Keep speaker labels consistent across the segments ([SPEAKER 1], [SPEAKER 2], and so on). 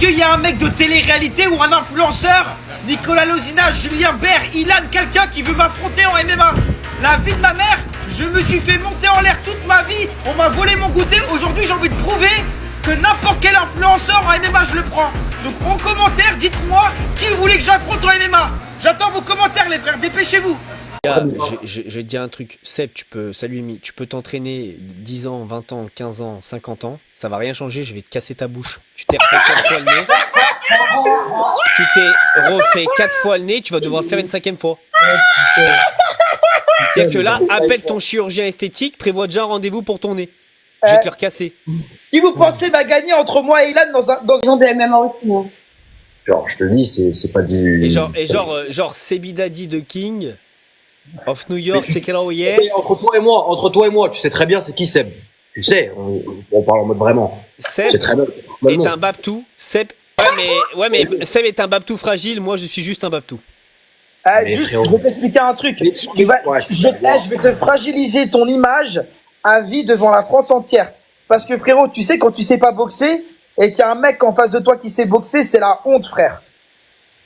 [SPEAKER 1] qu'il y a un mec de télé-réalité ou un influenceur, Nicolas Lozina, Julien Bert, Ilan, quelqu'un qui veut m'affronter en MMA? La vie de ma mère, je me suis fait monter en l'air toute ma vie, on m'a volé mon goûter, aujourd'hui j'ai envie de prouver que n'importe quel influenceur en MMA je le prends. Donc en commentaire, dites-moi qui vous voulez que j'affronte en MMA. J'attends vos commentaires les frères, dépêchez-vous.
[SPEAKER 2] Je vais te dire un truc, Seb, tu peux t'entraîner 10 ans, 20 ans, 15 ans, 50 ans, ça va rien changer, je vais te casser ta bouche. Tu t'es refait 4 fois le nez, tu t'es refait 4 fois le nez, tu vas devoir le faire une 5e fois. C'est-à-dire que là, appelle ton chirurgien esthétique, prévois déjà un rendez-vous pour ton nez. Je vais te le recasser.
[SPEAKER 1] Qui vous pensez va gagner entre moi et Ilan dans
[SPEAKER 3] Ils de MMA aussi. Hein.
[SPEAKER 4] Genre, je te dis, c'est pas du...
[SPEAKER 2] genre Sebi Daddy de King of New York, check it out, yeah.
[SPEAKER 4] Entre toi et moi, tu sais très bien c'est qui Seb. Tu sais, on parle en mode vraiment.
[SPEAKER 2] Seb est un Babtou. Seb, mais Seb est un Babtou fragile, moi je suis juste un Babtou.
[SPEAKER 1] Juste, je vais t'expliquer un truc. Je vais te fragiliser ton image à vie devant la France entière. Parce que frérot, tu sais, quand tu sais pas boxer et qu'il y a un mec en face de toi qui sait boxer, c'est la honte, frère.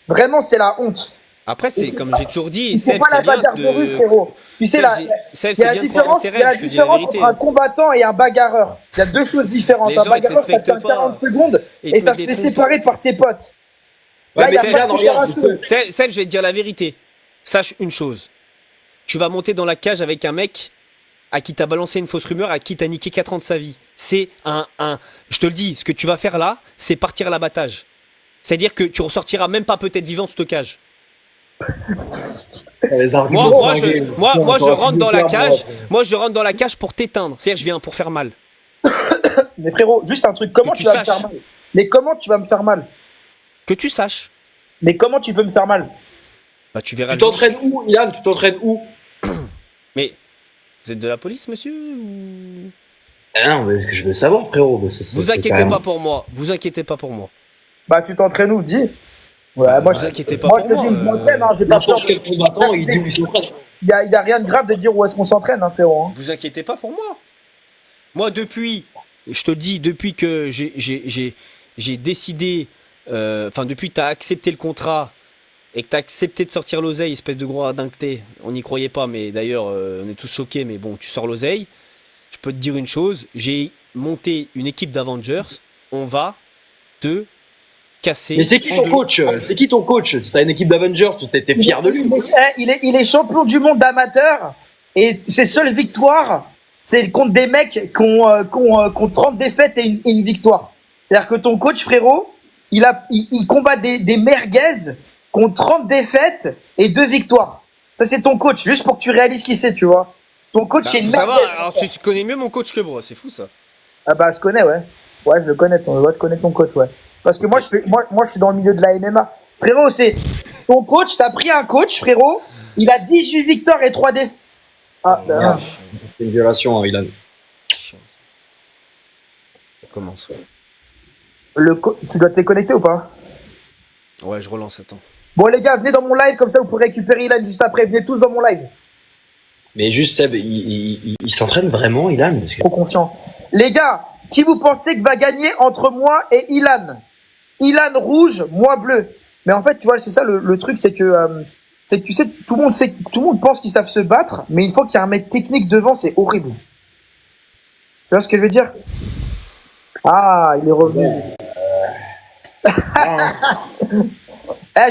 [SPEAKER 1] Vraiment, c'est la honte.
[SPEAKER 2] Après, c'est comme j'ai toujours dit,
[SPEAKER 1] c'est pas la bagarre de rue, frérot. Tu sais, il y a la différence entre un combattant et un bagarreur. Il y a deux choses différentes. Un bagarreur, ça tient 40 secondes et ça se fait séparer par ses potes.
[SPEAKER 2] Là, il y a pas de séparation. Seb, je vais te dire la vérité. Sache une chose. Tu vas monter dans la cage avec un mec à qui t'as balancé une fausse rumeur, à qui t'as niqué 4 ans de sa vie. C'est je te le dis, ce que tu vas faire là, c'est partir à l'abattage. C'est-à-dire que tu ressortiras même pas peut-être vivant de cette cage. Moi, je rentre dans la cage. Moi, je rentre dans la cage pour t'éteindre. C'est-à-dire, je viens pour faire mal.
[SPEAKER 1] Mais frérot, juste un truc. Comment tu vas me faire mal? Mais comment tu vas me faire mal?
[SPEAKER 2] Que tu saches.
[SPEAKER 1] Mais comment tu peux me faire mal?
[SPEAKER 2] Bah, tu verras.
[SPEAKER 4] Tu t'entraînes où, Ilan? Tu t'entraînes où?
[SPEAKER 2] Mais vous êtes de la police, monsieur ou...
[SPEAKER 4] Non, mais je veux savoir, frérot.
[SPEAKER 2] Vous inquiétez pas pour moi. Vous inquiétez pas pour moi.
[SPEAKER 1] Bah, tu t'entraînes où? Dis. Ouais, moi, je te dis, je m'entraîne, hein, j'ai pas peur. Il y a rien de grave de dire où est-ce qu'on s'entraîne, hein, frérot. Hein.
[SPEAKER 2] Vous inquiétez pas pour moi. Moi, depuis, je te dis, depuis que j'ai décidé, depuis que tu as accepté le contrat et que tu as accepté de sortir l'oseille, espèce de gros radin que t'es, on n'y croyait pas, mais d'ailleurs, on est tous choqués, mais bon, tu sors l'oseille. Je peux te dire une chose, j'ai monté une équipe d'Avengers, on va te casser.
[SPEAKER 4] Mais c'est qui ton coach? C'est qui ton coach? Si t'as une équipe d'Avengers, t'es fier de lui.
[SPEAKER 1] Il est champion du monde d'amateur et ses seules victoires, c'est contre des mecs qui ont 30 défaites et une victoire. C'est-à-dire que ton coach, frérot, il combat des merguez qui ont 30 défaites et 2 victoires. Ça, c'est ton coach, juste pour que tu réalises qui c'est, tu vois. Ton coach, c'est une merguez.
[SPEAKER 2] Alors, tu connais mieux mon coach que moi, c'est fou ça.
[SPEAKER 1] Ah bah, je connais, ouais. Ouais, je le connais, on doit te connaître ton coach, ouais. Parce que moi, je suis dans le milieu de la MMA. Frérot, c'est ton coach, t'as pris un coach, frérot, il a 18 victoires et 3 défaites. Ah,
[SPEAKER 4] c'est une violation, hein, Ilan.
[SPEAKER 2] Ça commence, ouais.
[SPEAKER 1] Tu dois te connecter ou pas?
[SPEAKER 2] Ouais, je relance, attends.
[SPEAKER 1] Bon, les gars, venez dans mon live, comme ça vous pourrez récupérer Ilan juste après. Venez tous dans mon live.
[SPEAKER 4] Mais juste, Seb, il s'entraîne vraiment, Ilan?
[SPEAKER 1] Trop confiant. Les gars, qui vous pensez que va gagner entre moi et Ilan? Ilan rouge, moi bleu. Mais en fait, tu vois, c'est ça le truc, c'est que tu sais, tout le monde pense qu'ils savent se battre, mais une fois qu'il y a un mec technique devant, c'est horrible. Tu vois ce que je veux dire? Ah, il est revenu.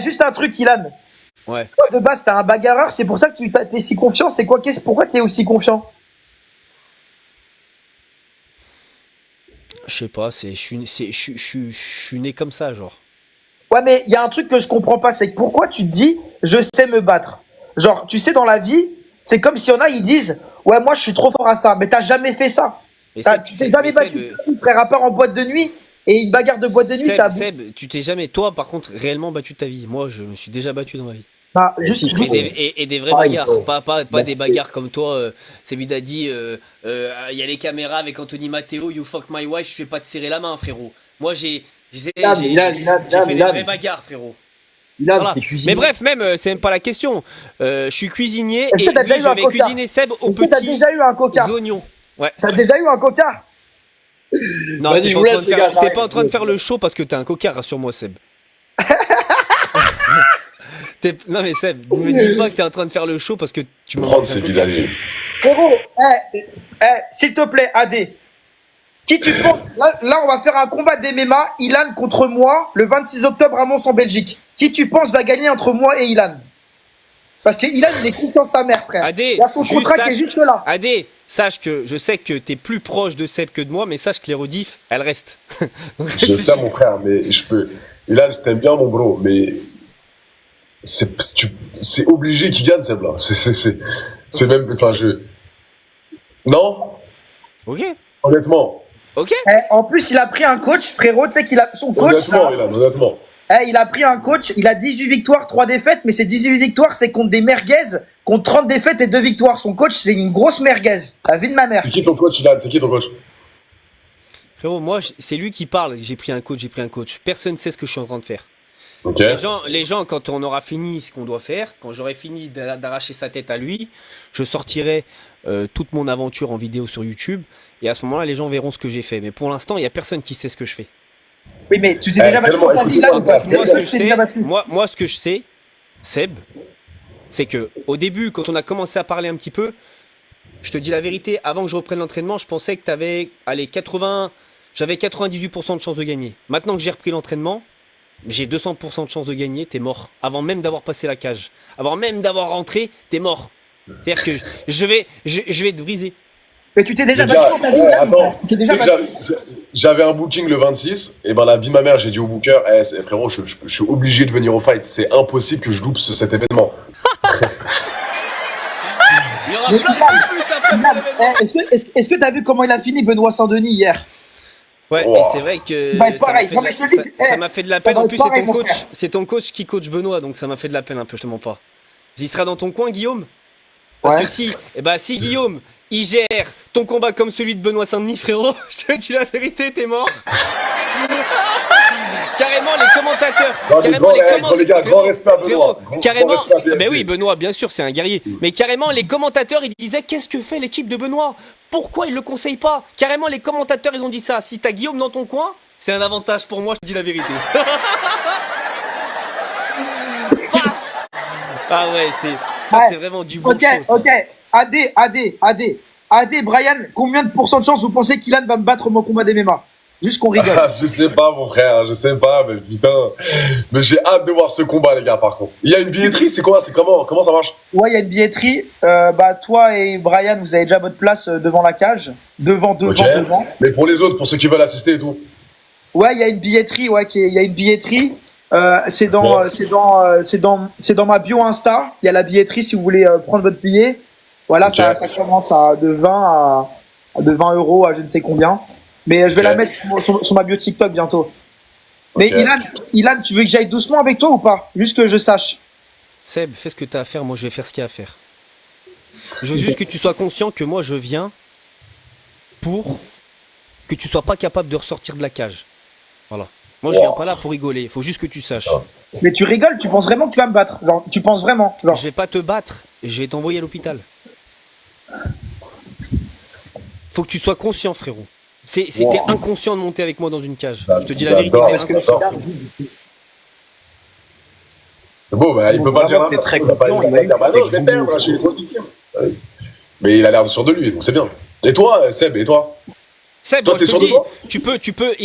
[SPEAKER 1] Juste un truc, Ilan.
[SPEAKER 2] Ouais.
[SPEAKER 1] Toi, de base, t'es un bagarreur, c'est pour ça que t'es si confiant. C'est quoi? Pourquoi t'es aussi confiant?
[SPEAKER 2] Je sais pas, je suis né comme ça, genre.
[SPEAKER 1] Ouais, mais il y a un truc que je comprends pas, c'est que pourquoi tu te dis, je sais me battre? Genre, tu sais, dans la vie, c'est comme si ils disent, ouais, moi, je suis trop fort à ça, mais t'as jamais fait ça. Tu t'es jamais battu, frère, à part en boîte de nuit, et une bagarre de boîte de nuit, ça...
[SPEAKER 2] Seb, tu t'es jamais, toi, par contre, réellement battu de ta vie. Moi, je me suis déjà battu dans ma vie.
[SPEAKER 1] Bah,
[SPEAKER 2] et des vraies bagarres, pas des bagarres comme toi, Sebi Daddy, y a les caméras avec Anthony Matteo, you fuck my wife, je fais pas te serrer la main, frérot. Moi, j'ai fait des vraies bagarres, frérot. Voilà. Mais bref, c'est même pas la question. Je suis cuisinier et je vais cuisiner Seb au petit
[SPEAKER 1] Est-ce que t'as déjà eu un coca?
[SPEAKER 2] oignons. Ouais.
[SPEAKER 1] T'as déjà eu un coca?
[SPEAKER 2] Non,
[SPEAKER 4] Vas-y,
[SPEAKER 2] t'es
[SPEAKER 4] je
[SPEAKER 2] pas,
[SPEAKER 4] vous
[SPEAKER 2] en train
[SPEAKER 4] laisse,
[SPEAKER 2] de
[SPEAKER 4] les
[SPEAKER 2] faire-
[SPEAKER 4] gars,
[SPEAKER 2] t'es pas en train de
[SPEAKER 4] j'arrête.
[SPEAKER 2] faire le show parce que t'es un cocard, rassure-moi, Seb. Non mais Seb, ne me dis pas que t'es en train de faire le show parce que tu m'as
[SPEAKER 3] Prendre ses bidaliers.
[SPEAKER 1] Frérot, s'il te plaît, AD. Qui tu penses là, on va faire un combat d'MMA, Ilan contre moi, le 26 octobre à Mons en Belgique. Qui tu penses va gagner entre moi et Ilan? Parce que Ilan, il est confiant de sa mère, frère.
[SPEAKER 2] Adé,
[SPEAKER 1] Il a son
[SPEAKER 2] juste
[SPEAKER 1] contrat qui est
[SPEAKER 2] sache-
[SPEAKER 1] juste là.
[SPEAKER 2] Adé, sache que je sais que t'es plus proche de Seb que de moi, mais sache que les rediffs, elles restent. Donc,
[SPEAKER 3] Je sais, mon frère, mais je peux. Et là, je t'aime bien, mon bro, mais c'est obligé qu'il gagne, Seb, là. C'est même. Enfin, je. Non,
[SPEAKER 2] Ok,
[SPEAKER 3] honnêtement.
[SPEAKER 2] ok.
[SPEAKER 1] En plus, il a pris un coach, frérot, tu sais qu'il a son coach.
[SPEAKER 3] Honnêtement, Ilan, honnêtement.
[SPEAKER 1] Il a pris un coach, il a 18 victoires, 3 défaites, mais ces 18 victoires, c'est contre des merguez, contre 30 défaites et 2 victoires. Son coach, c'est une grosse merguez. La vie de ma mère.
[SPEAKER 3] C'est qui ton coach, Ilan? C'est qui ton coach?
[SPEAKER 2] Frérot, moi, c'est lui qui parle. J'ai pris un coach. Personne ne sait ce que je suis en train de faire.
[SPEAKER 3] Ok.
[SPEAKER 2] Les gens, quand on aura fini ce qu'on doit faire, quand j'aurai fini d'arracher sa tête à lui, je sortirai toute mon aventure en vidéo sur YouTube. Et à ce moment-là, les gens verront ce que j'ai fait. Mais pour l'instant, il n'y a personne qui sait ce que je fais.
[SPEAKER 1] Oui, mais tu t'es déjà battu
[SPEAKER 3] tellement,
[SPEAKER 1] dans ta vie, là, ou pas?
[SPEAKER 3] écoute-moi,
[SPEAKER 2] Moi, ce que je
[SPEAKER 1] Tu t'es déjà
[SPEAKER 2] sais,
[SPEAKER 1] battu.
[SPEAKER 2] moi, ce que je sais, Seb, c'est que au début, quand on a commencé à parler un petit peu, je te dis la vérité, avant que je reprenne l'entraînement, je pensais que tu avais, j'avais 98% de chance de gagner. Maintenant que j'ai repris l'entraînement, j'ai 200% de chance de gagner, t'es mort. Avant même d'avoir passé la cage. Avant même d'avoir rentré, t'es mort. C'est-à-dire que je vais te briser.
[SPEAKER 1] Mais tu t'es déjà
[SPEAKER 3] Déjà,
[SPEAKER 1] battu dans ta vie, là, ou
[SPEAKER 3] attends,
[SPEAKER 1] pas? Tu t'es
[SPEAKER 3] tu
[SPEAKER 1] déjà
[SPEAKER 3] sais que
[SPEAKER 1] battu.
[SPEAKER 3] j'avais un booking le 26, et ben la vie de ma mère, j'ai dit au booker, frérot, je suis obligé de venir au fight, c'est impossible que je loupe cet événement.
[SPEAKER 2] Il y aura
[SPEAKER 1] Mais
[SPEAKER 2] plein
[SPEAKER 1] Ilan,
[SPEAKER 2] de plus après
[SPEAKER 1] Ilan,
[SPEAKER 2] l'événement.
[SPEAKER 1] est-ce que t'as vu comment il a fini Benoît Saint-Denis hier?
[SPEAKER 2] Ouais,
[SPEAKER 3] Wow.
[SPEAKER 2] et c'est vrai que
[SPEAKER 1] Ça va être pareil. Non, mais je te dis,
[SPEAKER 2] ça m'a fait de la peine.
[SPEAKER 1] va
[SPEAKER 2] En
[SPEAKER 1] être
[SPEAKER 2] plus,
[SPEAKER 1] pareil, mon frère.
[SPEAKER 2] c'est ton coach qui coach Benoît, donc ça m'a fait de la peine un peu, je te mens pas. Il sera dans ton coin, Guillaume? Parce
[SPEAKER 1] Ouais.
[SPEAKER 2] que si Guillaume, il gère ton combat comme celui de Benoît Saint-Denis, frérot, je te dis la vérité, t'es mort. Carrément, les commentateurs.
[SPEAKER 3] Non, mais
[SPEAKER 2] Carrément,
[SPEAKER 3] les gars, grand respect à Benoît.
[SPEAKER 2] Frérot, carrément.
[SPEAKER 3] Grand respect à BFT.
[SPEAKER 2] Ben oui, Benoît, bien sûr, c'est un guerrier. Mais carrément, les commentateurs, ils disaient qu'est-ce que fait l'équipe de Benoît? Pourquoi ils le conseillent pas? Carrément, les commentateurs, ils ont dit ça. Si t'as Guillaume dans ton coin, c'est un avantage pour moi, je te dis la vérité. Ah ouais,
[SPEAKER 1] Ouais.
[SPEAKER 2] c'est vraiment du bon
[SPEAKER 1] Ok,
[SPEAKER 2] show, ça.
[SPEAKER 1] ok. AD, Brian, combien de pourcents de chance vous pensez qu'Ilan va me battre au mon combat d'MMA? Juste qu'on rigole.
[SPEAKER 3] Je sais pas, mon frère, je sais pas, mais putain. Mais j'ai hâte de voir ce combat, les gars, par contre. Il y a une billetterie, c'est quoi? C'est comment ça marche?
[SPEAKER 1] Ouais, il y a une billetterie. Toi et Brian, vous avez déjà votre place devant la cage. Devant.
[SPEAKER 3] Ok. Mais pour les autres, pour ceux qui veulent assister et tout.
[SPEAKER 1] Ouais, il y a une billetterie. Ouais, il y a une billetterie. C'est dans ma bio Insta. Il y a la billetterie si vous voulez prendre votre billet. Voilà,
[SPEAKER 3] Ok.
[SPEAKER 1] ça commence de 20 euros à je ne sais combien. Mais je vais
[SPEAKER 3] Ok.
[SPEAKER 1] la mettre sur ma bio TikTok bientôt. Mais
[SPEAKER 3] Ok.
[SPEAKER 1] Ilan, tu veux que j'aille doucement avec toi ou pas? Juste que je sache.
[SPEAKER 2] Seb, fais ce que t'as à faire, moi je vais faire ce qu'il y a à faire. Je veux juste que tu sois conscient que moi je viens pour que tu sois pas capable de ressortir de la cage. Voilà. Moi je viens pas là pour rigoler, il faut juste que tu saches.
[SPEAKER 1] Mais tu rigoles, tu penses vraiment que tu vas me battre? Genre, tu penses vraiment? Genre.
[SPEAKER 2] Je vais pas te battre, je vais t'envoyer à l'hôpital. Faut que tu sois conscient, frérot. C'était inconscient de monter avec moi dans une cage. Je te dis la vérité,
[SPEAKER 3] J'adore,
[SPEAKER 2] t'es inconscient.
[SPEAKER 3] j'adore. C'est beau, bah, il peut pas dire
[SPEAKER 4] Vraiment, t'es très
[SPEAKER 3] il va pas
[SPEAKER 4] confiant,
[SPEAKER 3] il va
[SPEAKER 4] il
[SPEAKER 3] dire, bah
[SPEAKER 4] va
[SPEAKER 3] non, je vais
[SPEAKER 4] avec
[SPEAKER 3] perdre, là, je suis trop victime. Ouais. Mais il a l'air sûr de lui, donc c'est bien. Et toi, Seb, et toi?
[SPEAKER 2] Seb,
[SPEAKER 3] Toi,
[SPEAKER 2] moi,
[SPEAKER 3] t'es
[SPEAKER 2] je te
[SPEAKER 3] sûr de
[SPEAKER 2] dis,
[SPEAKER 3] toi?
[SPEAKER 2] tu peux.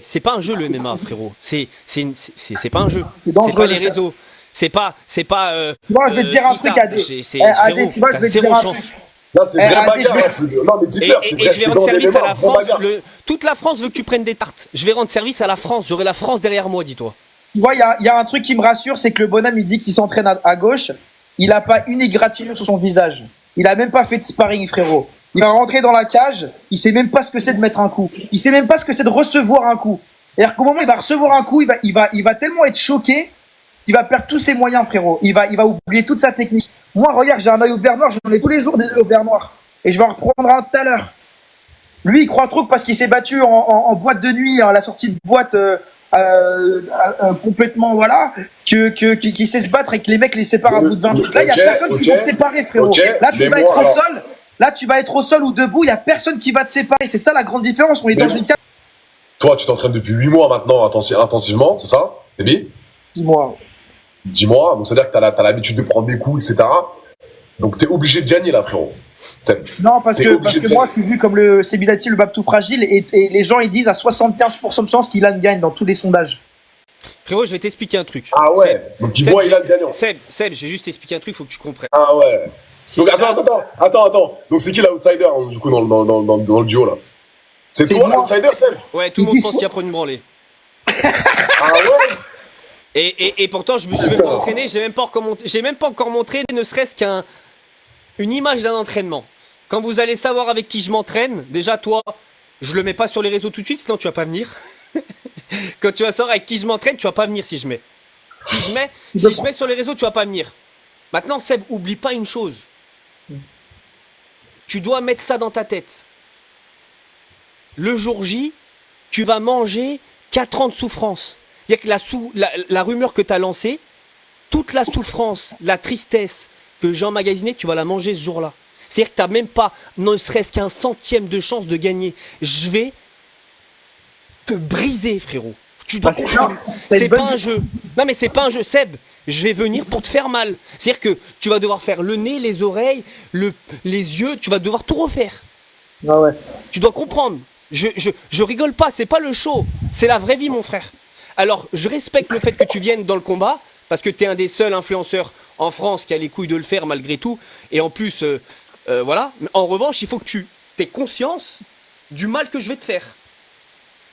[SPEAKER 2] C'est pas un jeu le MMA, frérot. C'est pas un jeu.
[SPEAKER 1] C'est dangereux,
[SPEAKER 2] C'est pas les
[SPEAKER 1] ça.
[SPEAKER 2] réseaux. C'est pas.
[SPEAKER 1] Tu vois, je vais te dire un
[SPEAKER 2] si
[SPEAKER 1] truc,
[SPEAKER 2] ça.
[SPEAKER 1] AD.
[SPEAKER 2] C'est
[SPEAKER 1] AD,
[SPEAKER 2] frérot,
[SPEAKER 1] tu vois, je
[SPEAKER 2] t'as
[SPEAKER 1] vais te dire
[SPEAKER 2] zéro
[SPEAKER 1] un
[SPEAKER 2] chance.
[SPEAKER 1] truc.
[SPEAKER 3] Non, c'est
[SPEAKER 1] Eh,
[SPEAKER 3] vrai
[SPEAKER 1] arrêtez,
[SPEAKER 3] bagarre,
[SPEAKER 1] je vais-
[SPEAKER 3] là, non, mais
[SPEAKER 2] Et,
[SPEAKER 3] dis-le, c'est
[SPEAKER 2] et
[SPEAKER 3] vrai,
[SPEAKER 2] je vais
[SPEAKER 3] c'est
[SPEAKER 2] rendre
[SPEAKER 3] dans des
[SPEAKER 2] service à la
[SPEAKER 3] mémoires, vraie
[SPEAKER 2] France.
[SPEAKER 3] bagarre.
[SPEAKER 2] Toute la France veut que tu prennes des tartes. Je vais rendre service à la France. J'aurai la France derrière moi, dis-toi.
[SPEAKER 1] Tu vois, il y a un truc qui me rassure, c'est que le bonhomme, il dit qu'il s'entraîne à gauche. Il a pas une égratignure sur son visage. Il a même pas fait de sparring, frérot. Il va rentrer dans la cage, il sait même pas ce que c'est de mettre un coup. Il sait même pas ce que c'est de recevoir un coup. C'est-à-dire qu'au moment où il va recevoir un coup, il va tellement être choqué qu'il va perdre tous ses moyens, frérot. Il va oublier toute sa technique. Moi, regarde, j'ai un maillot vert noir, j'en ai tous les jours des maillots vert noir. Et je vais en reprendre un tout à l'heure. Lui, il croit trop que parce qu'il s'est battu en boîte de nuit, à la sortie de boîte, complètement, voilà, qu'il sait se battre et que les mecs les séparent à bout de 20 minutes. Là, il y a
[SPEAKER 3] Ok,
[SPEAKER 1] personne qui
[SPEAKER 3] ok,
[SPEAKER 1] va te séparer, frérot.
[SPEAKER 3] ok,
[SPEAKER 1] Là, tu
[SPEAKER 3] mais
[SPEAKER 1] vas
[SPEAKER 3] moi,
[SPEAKER 1] être au
[SPEAKER 3] alors-
[SPEAKER 1] sol. Là, tu vas être au sol ou debout, il y a personne qui va te séparer. C'est ça la grande différence. On est
[SPEAKER 3] Mais
[SPEAKER 1] dans une cage.
[SPEAKER 3] Toi, tu t'entraînes depuis 8 mois maintenant intensivement, c'est ça? C'est bien?
[SPEAKER 1] Dis-moi.
[SPEAKER 3] 10 mois, donc c'est-à-dire que t'as l'habitude de prendre des coups, etc. Donc t'es obligé de gagner là, frérot.
[SPEAKER 1] Non, parce
[SPEAKER 3] T'es
[SPEAKER 1] que
[SPEAKER 3] obligé de
[SPEAKER 1] moi,
[SPEAKER 3] gagner.
[SPEAKER 1] je suis vu comme le Sebidati, le Babtou fragile, et les gens ils disent à 75% de chance qu'Ilan gagne dans tous les sondages.
[SPEAKER 2] Frérot, je vais t'expliquer un truc.
[SPEAKER 3] Ah ouais, donc ils voient Ilan gagnant.
[SPEAKER 2] Seb, je vais juste t'expliquer un truc, faut que tu comprennes.
[SPEAKER 3] Ah ouais.
[SPEAKER 2] Si
[SPEAKER 3] Donc
[SPEAKER 2] Ilan-
[SPEAKER 3] attends. Donc c'est qui l'outsider du coup dans le duo là? C'est toi
[SPEAKER 1] moi.
[SPEAKER 3] l'outsider, Seb?
[SPEAKER 2] Ouais, tout le
[SPEAKER 1] Il
[SPEAKER 2] monde
[SPEAKER 1] dit
[SPEAKER 2] pense
[SPEAKER 1] so-
[SPEAKER 2] qu'il va prendre une branlée.
[SPEAKER 3] Ah ouais?
[SPEAKER 2] Et pourtant, je me suis même pas entraîné, j'ai même pas encore montré ne serait-ce qu'une image d'un entraînement. Quand vous allez savoir avec qui je m'entraîne, déjà toi, je le mets pas sur les réseaux tout de suite, sinon tu vas pas venir. Quand tu vas savoir avec qui je m'entraîne, tu vas pas venir si je mets. Si je mets sur les réseaux, tu vas pas venir. Maintenant, Seb, oublie pas une chose. Tu dois mettre ça dans ta tête. Le jour J, tu vas manger 4 ans de souffrance. C'est-à-dire que la rumeur que tu as lancée, toute la souffrance, la tristesse que j'ai emmagasinée, tu vas la manger ce jour-là. C'est-à-dire que tu n'as même pas, ne serait-ce qu'un centième de chance de gagner. Je vais te briser, frérot. Tu dois comprendre. C'est pas un jeu. Non, mais c'est pas un jeu, Seb. Je vais venir pour te faire mal. C'est-à-dire que tu vas devoir faire le nez, les oreilles, les yeux, tu vas devoir tout refaire.
[SPEAKER 1] Ah ouais.
[SPEAKER 2] Tu dois comprendre. Je rigole pas, c'est pas le show. C'est la vraie vie, mon frère. Alors, je respecte le fait que tu viennes dans le combat, parce que tu es un des seuls influenceurs en France qui a les couilles de le faire malgré tout. Et en plus, voilà. Mais en revanche, il faut que tu aies conscience du mal que je vais te faire.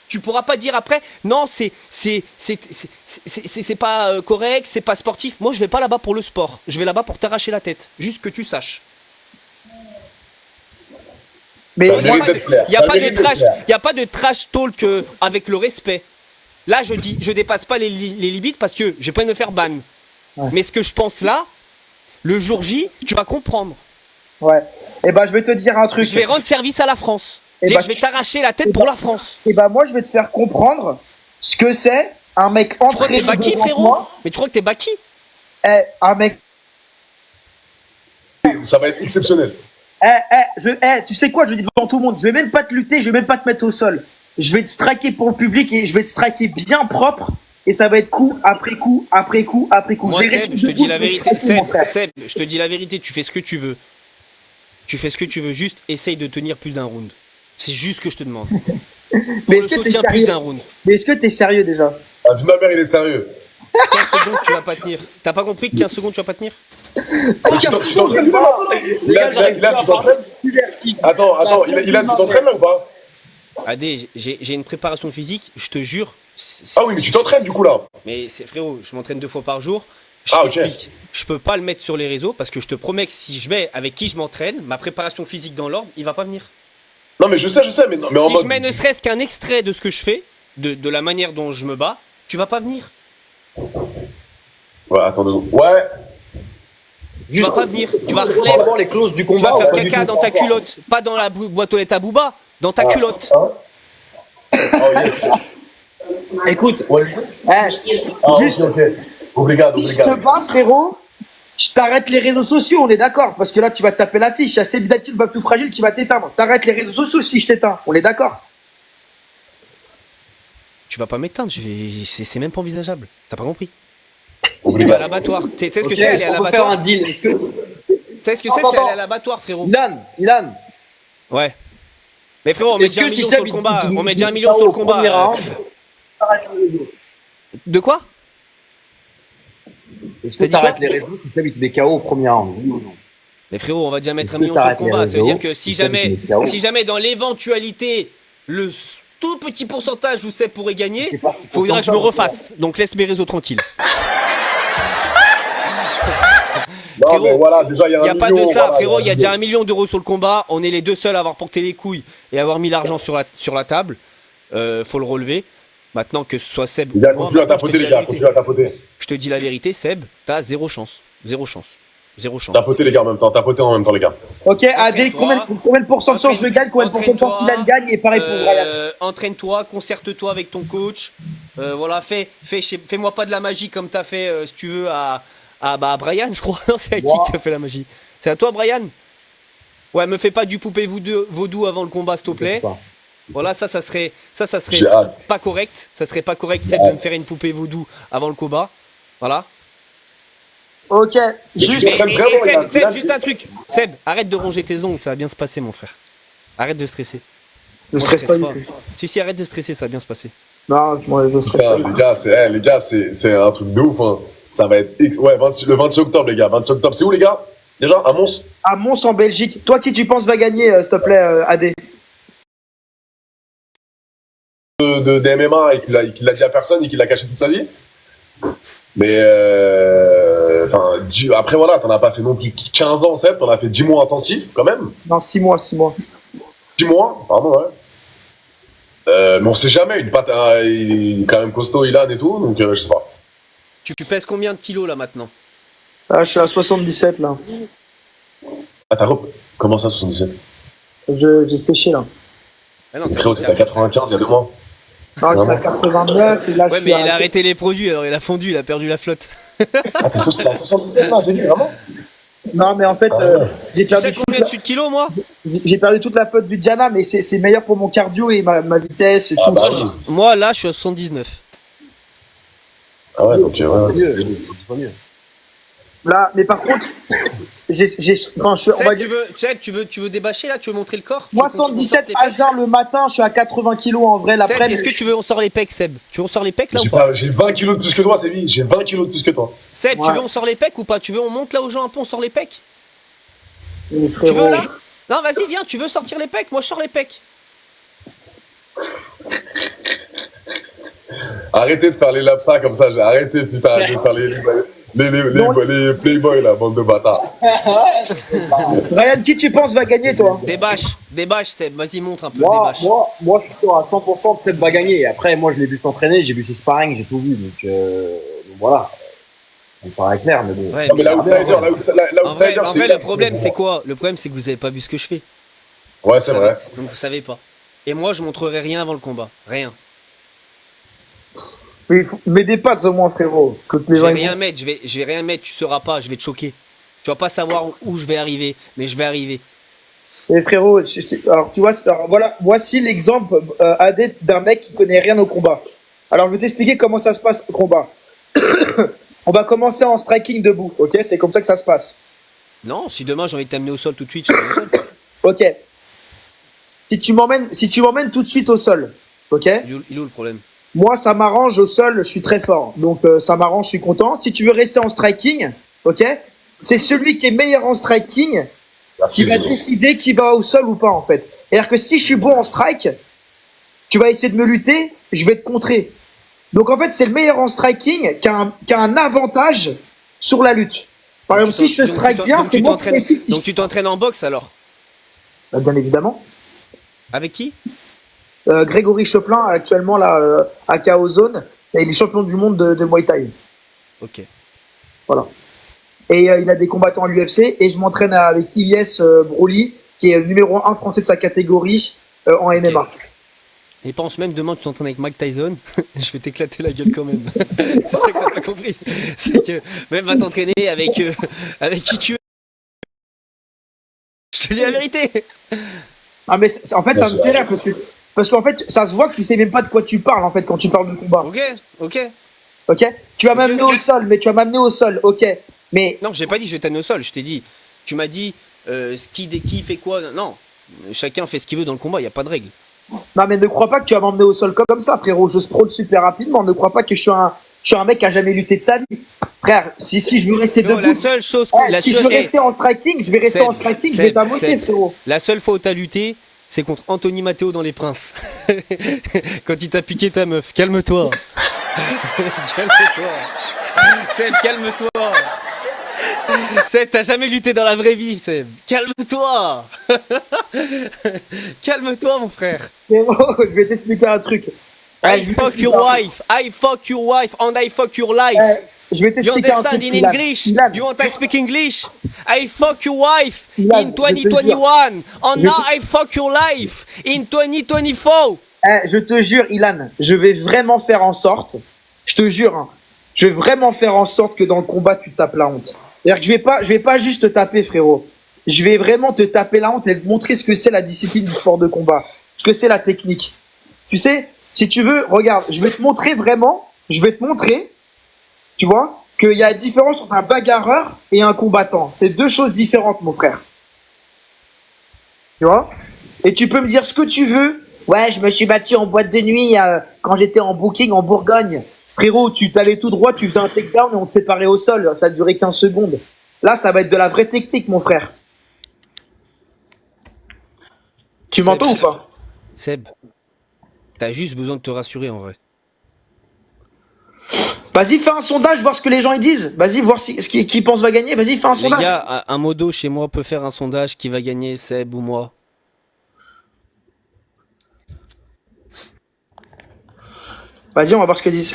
[SPEAKER 2] Tu pourras pas dire après, non, c'est pas correct, c'est pas sportif. Moi, je vais pas là-bas pour le sport. Je vais là-bas pour t'arracher la tête. Juste que tu saches.
[SPEAKER 1] Mais
[SPEAKER 3] Ça
[SPEAKER 2] Il n'y a,
[SPEAKER 3] mérite d'être clair.
[SPEAKER 2] y a
[SPEAKER 3] Ça
[SPEAKER 2] pas de
[SPEAKER 3] mérite d'être
[SPEAKER 2] trash,
[SPEAKER 3] clair.
[SPEAKER 2] y a pas de trash talk avec le respect. Là, je dépasse pas les limites parce que j'ai pas envie de me faire ban.
[SPEAKER 1] Ouais.
[SPEAKER 2] Mais ce que je pense là, le jour J, tu vas comprendre.
[SPEAKER 1] ouais. Et ben je vais te dire un truc.
[SPEAKER 2] Je vais rendre service à la France.
[SPEAKER 1] Eh
[SPEAKER 2] Je
[SPEAKER 1] ben,
[SPEAKER 2] vais t'arracher la tête pour la France.
[SPEAKER 1] Et ben moi je vais te faire comprendre ce que c'est un mec
[SPEAKER 2] Tu crois que
[SPEAKER 1] entraîné
[SPEAKER 2] t'es Baki,
[SPEAKER 1] devant
[SPEAKER 2] frérot?
[SPEAKER 1] moi.
[SPEAKER 2] Mais tu crois que t'es Baki?
[SPEAKER 1] Un mec.
[SPEAKER 3] Ça va être exceptionnel.
[SPEAKER 1] Tu sais quoi, je dis devant tout le monde, je vais même pas te lutter, je vais même pas te mettre au sol. Je vais te striker pour le public et je vais te striker bien propre. Et ça va être coup après coup après coup après coup.
[SPEAKER 2] Moi,
[SPEAKER 1] J'ai
[SPEAKER 2] Seb,
[SPEAKER 1] resté
[SPEAKER 2] je te
[SPEAKER 1] debout,
[SPEAKER 2] dis la
[SPEAKER 1] je vais
[SPEAKER 2] vérité.
[SPEAKER 1] striker, mon frère.
[SPEAKER 2] Seb, je te dis la vérité. Tu fais ce que tu veux. Tu fais ce que tu veux. Juste essaye de tenir plus d'un round. C'est juste ce que je te demande.
[SPEAKER 1] Mais
[SPEAKER 2] Pour
[SPEAKER 1] est-ce
[SPEAKER 2] le
[SPEAKER 1] que t'es
[SPEAKER 2] show, tiens plus
[SPEAKER 1] sérieux?
[SPEAKER 2] d'un round.
[SPEAKER 1] Mais est-ce que t'es sérieux déjà?
[SPEAKER 3] Ah, vu ma mère, il est sérieux.
[SPEAKER 2] 15 secondes, tu vas pas tenir. T'as pas compris que 15 secondes, tu vas pas tenir?
[SPEAKER 3] Mais tu t'entraînes pas? Ilan, tu t'entraînes? Attends, Ilan, tu t'entraînes là ou pas?
[SPEAKER 2] Adé, j'ai une préparation physique, je te jure.
[SPEAKER 3] Ah oui, mais tu t'entraînes du coup là.
[SPEAKER 2] Mais c'est frérot, je m'entraîne 2 fois par jour. Je
[SPEAKER 3] Ah, ok.
[SPEAKER 2] t'explique. Je peux pas le mettre sur les réseaux parce que je te promets que si je mets avec qui je m'entraîne, ma préparation physique dans l'ordre, il va pas venir.
[SPEAKER 3] Non, mais je sais, mais en
[SPEAKER 2] Si
[SPEAKER 3] mode.
[SPEAKER 2] je mets ne serait-ce qu'un extrait de ce que je fais, de la manière dont je me bats, tu vas pas venir.
[SPEAKER 3] Ouais, attends 2 secondes. Ouais.
[SPEAKER 2] Tu vas pas venir. Tu vas
[SPEAKER 4] Faut
[SPEAKER 2] relève.
[SPEAKER 4] avoir les clauses du
[SPEAKER 2] Tu
[SPEAKER 4] combat.
[SPEAKER 2] vas faire
[SPEAKER 4] ou pas du
[SPEAKER 2] caca
[SPEAKER 4] tout
[SPEAKER 2] dans ta culotte, pas dans la boîte aux lettres à Booba, dans ta culotte.
[SPEAKER 3] Oh, yeah.
[SPEAKER 1] Écoute,
[SPEAKER 3] Ouais.
[SPEAKER 1] juste,
[SPEAKER 3] Ok. Obrigado.
[SPEAKER 1] si je te bats, frérot, je t'arrête les réseaux sociaux, on est d'accord? Parce que là, tu vas te taper l'affiche. Il y a Sebidati, le Babtou fragile, qui va t'éteindre. T'arrêtes les réseaux sociaux si je t'éteins, on est d'accord?
[SPEAKER 2] Tu vas pas m'éteindre, c'est même pas envisageable. T'as pas compris? Tu vas à
[SPEAKER 3] Obrigado.
[SPEAKER 2] l'abattoir. Tu sais ce que
[SPEAKER 4] Ok,
[SPEAKER 2] c'est aller
[SPEAKER 4] est-ce
[SPEAKER 2] à
[SPEAKER 4] qu'on peut faire un
[SPEAKER 2] l'abattoir?
[SPEAKER 4] deal? Est-ce que-
[SPEAKER 2] Tu sais ce que c'est aller à l'abattoir, frérot?
[SPEAKER 4] Ilan,
[SPEAKER 2] Ouais. Mais frérot, on met
[SPEAKER 4] est-ce
[SPEAKER 2] déjà un
[SPEAKER 4] que si
[SPEAKER 2] million
[SPEAKER 4] Seb
[SPEAKER 2] sur le
[SPEAKER 4] il
[SPEAKER 2] combat.
[SPEAKER 4] dit-
[SPEAKER 2] On met
[SPEAKER 4] il
[SPEAKER 2] déjà un
[SPEAKER 4] dit
[SPEAKER 2] million
[SPEAKER 4] KO
[SPEAKER 2] sur le
[SPEAKER 4] au premier
[SPEAKER 2] combat.
[SPEAKER 4] round, t'arrêtes les réseaux.
[SPEAKER 2] De quoi?
[SPEAKER 4] Est-ce
[SPEAKER 2] T'as
[SPEAKER 4] que
[SPEAKER 2] dit
[SPEAKER 4] t'arrêtes
[SPEAKER 2] quoi
[SPEAKER 4] les réseaux si Seb il te met KO au premier round? Oui ou non?
[SPEAKER 2] Mais frérot, on va déjà mettre
[SPEAKER 4] Est-ce
[SPEAKER 2] un
[SPEAKER 4] que
[SPEAKER 2] million sur le
[SPEAKER 4] t'arrêtes les
[SPEAKER 2] combat. Ça veut
[SPEAKER 4] réseaux
[SPEAKER 2] dire que si
[SPEAKER 4] si Seb,
[SPEAKER 2] jamais,
[SPEAKER 4] il te met KO?
[SPEAKER 2] si jamais dans l'éventualité, le tout petit pourcentage où Seb pourrait gagner,
[SPEAKER 4] C'est pas si
[SPEAKER 2] faudra que je me
[SPEAKER 4] pourcentage.
[SPEAKER 2] refasse. Donc laisse mes réseaux tranquilles.
[SPEAKER 3] Non,
[SPEAKER 2] Frérot,
[SPEAKER 3] mais voilà, déjà, il y a
[SPEAKER 2] Il n'y a
[SPEAKER 3] un
[SPEAKER 2] pas
[SPEAKER 3] million.
[SPEAKER 2] de ça,
[SPEAKER 3] voilà,
[SPEAKER 2] frérot. Il y a
[SPEAKER 3] un
[SPEAKER 2] déjà 1 million d'euros sur le combat. On est les deux seuls à avoir porté les couilles et avoir mis l'argent sur la table. Faut le relever. Maintenant que ce soit Seb ou
[SPEAKER 3] Il y a
[SPEAKER 2] moi,
[SPEAKER 3] continue à
[SPEAKER 2] maintenant, je te
[SPEAKER 3] tapoter,
[SPEAKER 2] dis
[SPEAKER 3] les
[SPEAKER 2] la
[SPEAKER 3] gars,
[SPEAKER 2] vérité.
[SPEAKER 3] continue à tapoter.
[SPEAKER 2] Je te dis la vérité, Seb, t'as zéro chance. Zéro chance. Zéro chance.
[SPEAKER 3] Tapoter, les gars, en même temps. Tapoter en même temps, les gars.
[SPEAKER 1] Ok, Adé,
[SPEAKER 2] Entraîne-toi.
[SPEAKER 1] combien de pourcents de chance je gagne, combien de pourcents de chance
[SPEAKER 2] Entraîne-toi.
[SPEAKER 1] Ilan gagne, et pareil pour Brian.
[SPEAKER 2] Entraîne-toi, concerte-toi avec ton coach. Voilà, fais-moi pas de la magie comme t'as fait, si tu veux, à Brian, je crois. Non, c'est à qui que t'as fait la magie? C'est à toi, Brian? Ouais, me fais pas du poupée vaudou avant le combat, s'il te plaît. Voilà, ça serait
[SPEAKER 3] J'ai hâte.
[SPEAKER 2] pas correct. Ça serait pas correct, Seb, de me faire une poupée vaudou avant le combat. Voilà.
[SPEAKER 5] Ok, juste.
[SPEAKER 3] Mais- vraiment,
[SPEAKER 2] Seb,
[SPEAKER 3] il a-
[SPEAKER 2] juste un truc. Seb, arrête de ronger tes ongles, ça va bien se passer, mon frère. Arrête de stresser.
[SPEAKER 5] Je
[SPEAKER 2] Moi,
[SPEAKER 5] stresse pas du
[SPEAKER 2] stresse
[SPEAKER 5] tout.
[SPEAKER 2] Si, arrête de stresser, ça va bien se passer.
[SPEAKER 5] Non, je stresse
[SPEAKER 3] Putain,
[SPEAKER 5] pas.
[SPEAKER 3] les gars, c'est un truc de ouf. Hein. Ça va être. Ouais, le 26 octobre, les gars. 26 octobre, c'est où, les gars? Déjà, à Mons?
[SPEAKER 5] À Mons en Belgique. Toi, qui tu penses va gagner, s'il te plaît, AD?
[SPEAKER 3] Des MMA et qu'il l'a dit à personne et qu'il l'a caché toute sa vie. Mais enfin, après voilà, t'en as pas fait non plus 15 ans, Seb, t'en as fait 10 mois intensifs quand même.
[SPEAKER 5] Non, 6 mois, 6 mois.
[SPEAKER 3] 10 mois, pardon, ouais. Mais on sait jamais, une patte, il est quand même costaud, Ilan et tout, donc je sais pas.
[SPEAKER 2] Tu pèses combien de kilos là maintenant?
[SPEAKER 5] Ah, je suis à 77 là.
[SPEAKER 3] Ah, comment ça, 77?
[SPEAKER 5] J'ai séché là.
[SPEAKER 2] Ah non,
[SPEAKER 3] Frérot, t'étais à 95 il y a 2 mois.
[SPEAKER 5] Non, j'étais à 89 et là je
[SPEAKER 2] Ouais,
[SPEAKER 5] suis
[SPEAKER 2] mais
[SPEAKER 5] à...
[SPEAKER 2] il a arrêté les produits, alors il a fondu, il a perdu la flotte.
[SPEAKER 3] Ah, t'es à 77 là, c'est lui, vraiment?
[SPEAKER 5] Non, mais en fait, j'ai
[SPEAKER 2] Tu sais
[SPEAKER 5] perdu,
[SPEAKER 2] combien de kilos, moi?
[SPEAKER 5] j'ai perdu toute la flotte du Diana, mais c'est meilleur pour mon cardio et ma vitesse et
[SPEAKER 3] Ah,
[SPEAKER 5] tout.
[SPEAKER 3] bah oui.
[SPEAKER 2] Moi, là, je suis à 79.
[SPEAKER 3] Ah ouais, donc ouais.
[SPEAKER 5] Là, mais par contre, enfin, on va
[SPEAKER 2] Seb,
[SPEAKER 5] dire,
[SPEAKER 2] tu veux débâcher là? Tu veux montrer le corps?
[SPEAKER 5] moi
[SPEAKER 2] Tu veux qu'on
[SPEAKER 5] 77
[SPEAKER 2] sorte les
[SPEAKER 5] à
[SPEAKER 2] pecs
[SPEAKER 5] jeun le matin, je suis à 80 kilos en vrai
[SPEAKER 2] Seb,
[SPEAKER 5] l'après.
[SPEAKER 2] est-ce que tu veux on sort les pecs, Seb? Tu veux on sort les pecs là ou pas?
[SPEAKER 3] J'ai 20 kilos de plus que toi, c'est lui. J'ai 20 kilos de plus que toi.
[SPEAKER 2] Seb, tu
[SPEAKER 5] Ouais.
[SPEAKER 2] veux on sort les pecs ou pas? Tu veux on monte là aux gens un peu, on sort les pecs?
[SPEAKER 5] Mais
[SPEAKER 2] Tu
[SPEAKER 5] frérot,
[SPEAKER 2] veux là? Non, vas-y, viens, tu veux sortir les pecs? Moi, je sors les pecs.
[SPEAKER 3] Arrêtez de faire les lapsas comme ça, j'ai arrêté, putain, arrêtez de faire les playboys là, bande de bâtards.
[SPEAKER 5] Ryan, qui tu penses va gagner toi?
[SPEAKER 2] Débâche, Seb, vas-y, montre un peu,
[SPEAKER 4] Moi,
[SPEAKER 2] débâche.
[SPEAKER 4] moi, je suis sûr à 100% que Seb va gagner. Après, moi, je l'ai vu s'entraîner, j'ai vu ses sparring, j'ai tout vu. Donc voilà. Ça me paraît clair, mais bon.
[SPEAKER 2] Ouais,
[SPEAKER 3] Non, mais l'outsider,
[SPEAKER 2] en vrai,
[SPEAKER 3] l'outsider, c'est.
[SPEAKER 2] le problème, c'est quoi? Le problème, c'est que vous avez pas vu ce que je fais.
[SPEAKER 3] Ouais, c'est vrai.
[SPEAKER 2] Donc, vous savez pas. Et moi, je montrerai rien avant le combat. Rien.
[SPEAKER 5] Mais mets des pattes au moins frérot. Que les
[SPEAKER 2] Je
[SPEAKER 5] gens,
[SPEAKER 2] vais
[SPEAKER 5] ils
[SPEAKER 2] rien mettre, je vais rien mettre, tu sauras pas, je vais te choquer. Tu vas pas savoir où je vais arriver, mais je vais arriver.
[SPEAKER 5] Mais frérot, alors tu vois, alors voilà, voici l'exemple AD d'un mec qui connaît rien au combat. Alors je vais t'expliquer comment ça se passe au combat. On va commencer en striking debout, ok? C'est comme ça que ça se passe.
[SPEAKER 2] Non, si demain j'ai envie de t'amener au sol tout de suite, je serai au sol.
[SPEAKER 5] Ok. Si tu m'emmènes tout de suite au sol, ok?
[SPEAKER 2] Il est où le problème?
[SPEAKER 5] Moi, ça m'arrange au sol, je suis très fort. Donc ça m'arrange, je suis content. Si tu veux rester en striking, ok? C'est celui qui est meilleur en striking qui va décider qui va au sol ou pas en fait. C'est-à-dire que si je suis bon en strike, tu vas essayer de me lutter, je vais te contrer. Donc en fait, c'est le meilleur en striking qui a un avantage sur la lutte. Par exemple, si je te strike bien, c'est moi qui décide si
[SPEAKER 2] Donc tu t'entraînes en boxe alors?
[SPEAKER 5] Bien évidemment.
[SPEAKER 2] Avec qui?
[SPEAKER 5] Grégory Choplin, actuellement là, à KO Zone, il est champion du monde de Muay Thai.
[SPEAKER 2] Ok.
[SPEAKER 5] Voilà. Et il a des combattants à l'UFC. Et je m'entraîne avec Ilyes Broly, qui est le numéro 1 français de sa catégorie en MMA.
[SPEAKER 2] Et pense même demain tu t'entraînes avec Mike Tyson, je vais t'éclater la gueule quand même. C'est ça que t'as pas compris. C'est que même va t'entraîner avec qui tu veux. Je te dis la vérité.
[SPEAKER 5] Ah mais en fait, ça me fait rire parce qu'en fait, ça se voit que tu sais même pas de quoi tu parles en fait quand tu parles de combat.
[SPEAKER 2] Ok.
[SPEAKER 5] Ok. Tu vas m'amener au sol, mais tu vas m'amener au sol. Ok. Mais
[SPEAKER 2] Non, j'ai pas dit je vais t'amener au sol, je t'ai dit. Tu m'as dit qui fait quoi. Non. Chacun fait ce qu'il veut dans le combat, il n'y a pas de règle.
[SPEAKER 5] non, mais ne crois pas que tu vas m'emmener au sol comme ça, frérot. Je sprawl super rapidement. Ne crois pas que je suis un mec qui a jamais lutté de sa vie. Frère, si je veux rester
[SPEAKER 2] Non,
[SPEAKER 5] debout.
[SPEAKER 2] la seule chose
[SPEAKER 5] si je veux rester en striking, je vais rester en striking, je vais t'amocher, frérot.
[SPEAKER 2] La seule fois où t'as lutté, c'est contre Anthony Matteo dans Les Princes. Quand il t'a piqué ta meuf. Calme-toi. Calme-toi. Seb, calme-toi. Seb, t'as jamais lutté dans la vraie vie, Seb. Calme-toi. Calme-toi, mon frère.
[SPEAKER 5] Frérot, je vais t'expliquer un truc.
[SPEAKER 2] I fuck your wife. I fuck your wife and I fuck your life.
[SPEAKER 5] Je vais
[SPEAKER 2] You
[SPEAKER 5] t'expliquer un
[SPEAKER 2] understand
[SPEAKER 5] truc.
[SPEAKER 2] in
[SPEAKER 5] Ilan.
[SPEAKER 2] English?
[SPEAKER 5] Ilan,
[SPEAKER 2] You want I speak English? I fuck your wife
[SPEAKER 5] Ilan,
[SPEAKER 2] in 2021 and
[SPEAKER 5] Je te-
[SPEAKER 2] now I fuck your life in 2024.
[SPEAKER 5] je te jure, Ilan, je vais vraiment faire en sorte, je te jure, hein, je vais vraiment faire en sorte que dans le combat, tu tapes la honte. C'est-à-dire que je vais pas juste te taper, frérot. je vais vraiment te taper la honte et te montrer ce que c'est la discipline du sport de combat, ce que c'est la technique. Tu sais, si tu veux, regarde, je vais te montrer, tu vois, qu'il y a la différence entre un bagarreur et un combattant. C'est deux choses différentes, mon frère. Tu vois? Et tu peux me dire ce que tu veux. Ouais, je me suis battu en boîte de nuit quand j'étais en booking en Bourgogne. Frérot, tu t'allais tout droit, tu faisais un takedown et on te séparait au sol. Ça a duré 15 secondes. Là, ça va être de la vraie technique, mon frère. Tu m'entends ou pas?
[SPEAKER 2] Seb, t'as juste besoin de te rassurer en vrai.
[SPEAKER 5] Vas-y, fais un sondage, voir ce que les gens ils disent. Vas-y, voir qui pense va gagner. Vas-y, fais un
[SPEAKER 2] Les
[SPEAKER 5] sondage.
[SPEAKER 2] gars, un modo chez moi peut faire un sondage qui va gagner, Seb ou moi.
[SPEAKER 5] Vas-y, on va voir ce qu'ils disent.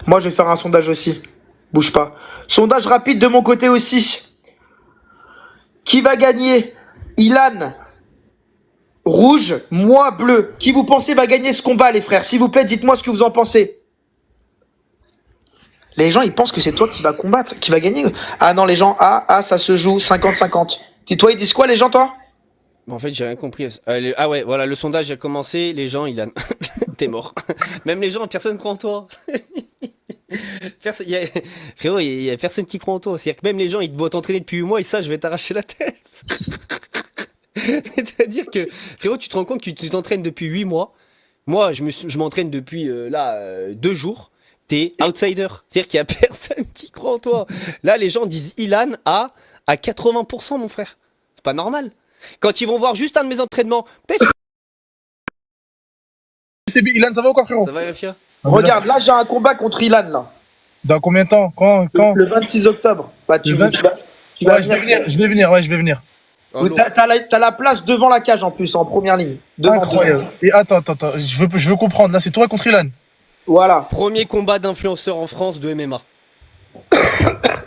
[SPEAKER 5] Moi, je vais faire un sondage aussi. Bouge pas. Sondage rapide de mon côté aussi. Qui va gagner? Ilan, rouge, moi, bleu. Qui vous pensez va gagner ce combat, les frères? S'il vous plaît, dites-moi ce que vous en pensez. Les gens, ils pensent que c'est toi qui va combattre, qui va gagner. Ah non, les gens, ça se joue 50-50. Dis-toi, ils disent quoi, les gens, toi?
[SPEAKER 2] En fait, j'ai rien compris. Ah ouais, voilà, le sondage a commencé. Les gens, Ilan, t'es mort. Même les gens, personne croit en toi. Frérot, il y a personne qui croit en toi. C'est-à-dire que même les gens, ils te voient t'entraîner depuis 8 mois et ça, je vais t'arracher la tête. C'est-à-dire que, frérot, tu te rends compte que tu t'entraînes depuis 8 mois. Moi, je m'entraîne depuis 2 jours. T'es outsider. C'est-à-dire qu'il y a personne qui croit en toi. Là, les gens disent Ilan à 80%, mon frère. C'est pas normal. Quand ils vont voir juste un de mes entraînements, peut-être.
[SPEAKER 6] C'est Ilan, ça va ou quoi, frérot?
[SPEAKER 2] Ça va, Yafia?
[SPEAKER 5] Regarde, là, j'ai un combat contre Ilan, là.
[SPEAKER 6] Dans combien de temps? Quand?
[SPEAKER 5] Le 26 octobre. Bah, tu vas
[SPEAKER 6] Ouais, je vais venir.
[SPEAKER 2] Oh, non.
[SPEAKER 5] T'as la place devant la cage en plus, en première ligne.
[SPEAKER 6] Incroyable. Et attends, je veux comprendre. Là, c'est toi contre Ilan.
[SPEAKER 5] Voilà.
[SPEAKER 2] Premier combat d'influenceur en France de MMA.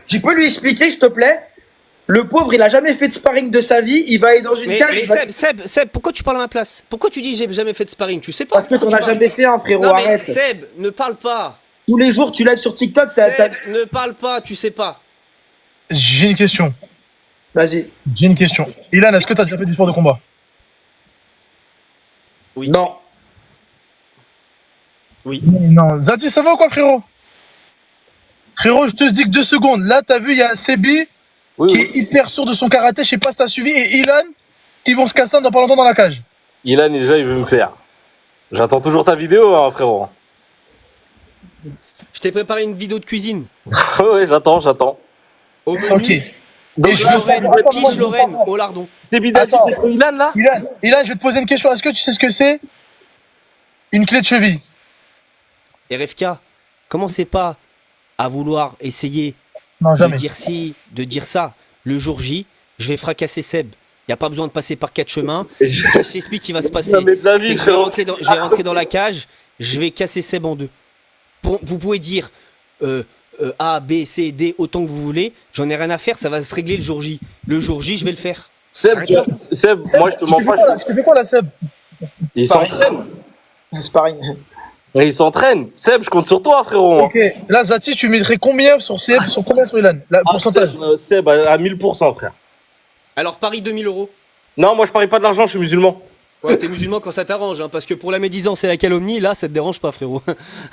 [SPEAKER 5] Tu peux lui expliquer, s'il te plaît? Le pauvre, il a jamais fait de sparring de sa vie. Il va aller dans une
[SPEAKER 2] Mais
[SPEAKER 5] cage.
[SPEAKER 2] Seb, pourquoi tu parles à ma place? Pourquoi tu dis j'ai jamais fait de sparring? Tu sais pas.
[SPEAKER 5] Parce que t'en as jamais fait un, frérot.
[SPEAKER 2] Non, mais
[SPEAKER 5] Arrête.
[SPEAKER 2] Seb, ne parle pas.
[SPEAKER 5] Tous les jours, tu lives sur TikTok.
[SPEAKER 2] Seb, ne parle pas, tu sais pas.
[SPEAKER 6] J'ai une question.
[SPEAKER 5] Vas-y.
[SPEAKER 6] Ilan, est-ce que t'as déjà fait du sport de combat?
[SPEAKER 2] Oui.
[SPEAKER 5] Non.
[SPEAKER 6] Non. Zati, ça va ou quoi, frérot? Frérot, je te dis que 2 secondes. Là, t'as vu, il y a un Sebi qui est hyper sûr de son karaté. Je sais pas si t'as suivi. Et Ilan qui vont se casser dans pas longtemps dans la cage.
[SPEAKER 7] Ilan, déjà, il veut me faire. J'attends toujours ta vidéo, hein, frérot.
[SPEAKER 2] Je t'ai préparé une vidéo de cuisine.
[SPEAKER 7] Ouais, j'attends.
[SPEAKER 2] Au menu,
[SPEAKER 6] Ok.
[SPEAKER 7] Donc,
[SPEAKER 6] je veux savoir- attends, moi,
[SPEAKER 2] quiche
[SPEAKER 6] je veux
[SPEAKER 2] Lorraine
[SPEAKER 6] savoir.
[SPEAKER 2] au lardon.
[SPEAKER 7] t'es bidagé
[SPEAKER 6] Attends.
[SPEAKER 7] contre Ilan, là?
[SPEAKER 6] Ilan, je vais te poser une question. Est-ce que tu sais ce que c'est une clé de cheville?
[SPEAKER 2] RFK, commencez pas à vouloir essayer
[SPEAKER 6] Non,
[SPEAKER 2] de
[SPEAKER 6] jamais.
[SPEAKER 2] dire ci, de dire ça. Le jour J, je vais fracasser Seb. Il n'y a pas besoin de passer par 4 chemins. Je t'explique ce qui va se passer.
[SPEAKER 7] Non, mais de la
[SPEAKER 2] C'est
[SPEAKER 7] vie,
[SPEAKER 2] que je vais
[SPEAKER 7] frérot.
[SPEAKER 2] rentrer dans la cage, je vais casser Seb en deux. Vous pouvez dire A, B, C, D autant que vous voulez. J'en ai rien à faire, ça va se régler le jour J. Le jour J, je vais le faire.
[SPEAKER 7] Seb,
[SPEAKER 2] Arrête-toi.
[SPEAKER 7] moi, je te mens pas.
[SPEAKER 6] Tu t'es fait quoi là, Seb?
[SPEAKER 7] Il s'entraîne.
[SPEAKER 5] Sparring.
[SPEAKER 7] Il s'entraîne. Seb, je compte sur toi, frérot.
[SPEAKER 6] Ok. Là, Zati, tu mettrais combien sur Seb, sur combien sur Ilan? Le pourcentage?
[SPEAKER 7] Seb, à 1000%, frère.
[SPEAKER 2] Alors, Paris 2000 €.
[SPEAKER 7] Non, moi, je parie pas de l'argent, je suis musulman.
[SPEAKER 2] Ouais, t'es musulman quand ça t'arrange, hein, parce que pour la médisance et la calomnie, là, ça te dérange pas, frérot.